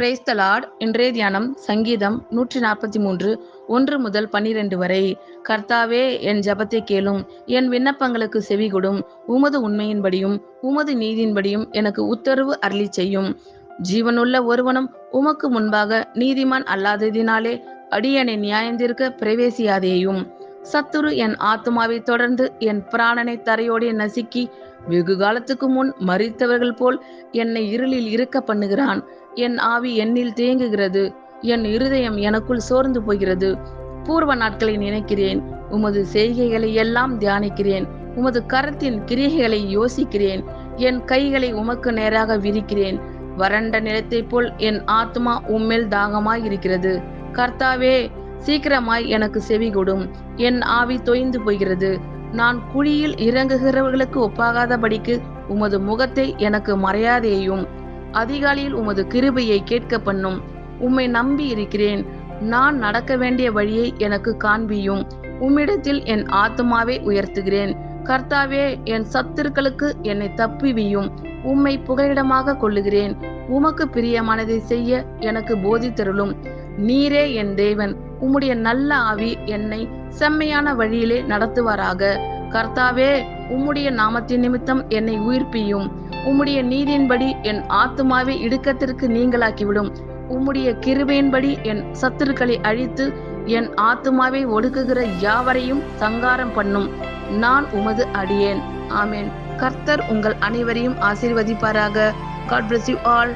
Praise the Lord. இன்றைய தியானம் சங்கீதம் 143 1 முதல் 12 வரை. கர்த்தாவே, என் ஜெபத்தை கேளும், என் விண்ணப்பங்களுக்கு செவிகொடும். உமது உண்மையின்படியும் உமது நீதியின்படியும் எனக்கு உத்தரவு அருளிச் செய்யும். ஜீவனுள்ள ஒருவனும் உமக்கு முன்பாக நீதிமான் அல்லாததினாலே அடியேனை நியாயந்தீர்க்க பிரவேசியாதேயும். சத்துரு என் ஆத்துமாவை தொடர்ந்து என் பிராணனை தரையோடே நசுக்கி வெகு காலத்துக்கு முன் மரித்தவர்கள் போல் என்னை இருளில் இருக்க பண்ணுகிறான். என் ஆவி என்னில் தேங்குகிறது, என் இருதயம் எனக்குள் சோர்ந்து போகிறது. பூர்வ நாட்களை நினைக்கிறேன், உமது செய்கைகளை எல்லாம் தியானிக்கிறேன். உமது கரத்தின் கிரியைகளை யோசிக்கிறேன். என் கைகளை உமக்கு நேராக விரிக்கிறேன். வறண்ட நிலத்தைப் போல் என் ஆத்மா உம்மேல் தாகமாய் இருக்கிறது. கர்த்தாவே, சீக்கிரமாய் எனக்கு செவி கொடும். என் ஆவி தொய்ந்து போகிறது. நான் குழியில் இறங்குகிறவர்களுக்கு ஒப்பாகாதபடிக்கு உமது முகத்தை எனக்கு மறையாதேயும். அதிகாலையில் உமது கிருபையை கேட்க பண்ணும். உம்மை நம்பி இருக்கிறேன். நான் நடக்க வேண்டிய வழியை எனக்கு காண்பியும். உம்மிடத்தில் என் ஆத்துமாவை உயர்த்துகிறேன். கர்த்தாவே, என் சத்துருக்களுக்கு என்னை தப்புவியும். உம்மை புகலிடமாக கொள்ளுகிறேன். உமக்கு பிரியமானதை செய்ய எனக்கு போதித்தருளும். நீரே என் தேவன். உம்முடைய நல்ல ஆவி என்னை செம்மையான வழியிலே நடத்துவாராக. கர்த்தாவே, உம்முடைய நாமத்தின் நிமித்தம் என்னை உயிர்ப்பியும். உம்முடைய நீதியின்படி என் ஆத்துமாவை இடுக்கத்திற்கு நீங்களாக்கிவிடும். உம்முடைய கிருபையின்படி என் சத்துருக்களை அழித்து என் ஆத்துமாவை ஒடுக்குகிற யாவரையும் சங்காரம் பண்ணும். நான் உமது அடியேன். ஆமென். கர்த்தர் உங்கள் அனைவரையும் ஆசீர்வதிப்பாராக. God bless you all.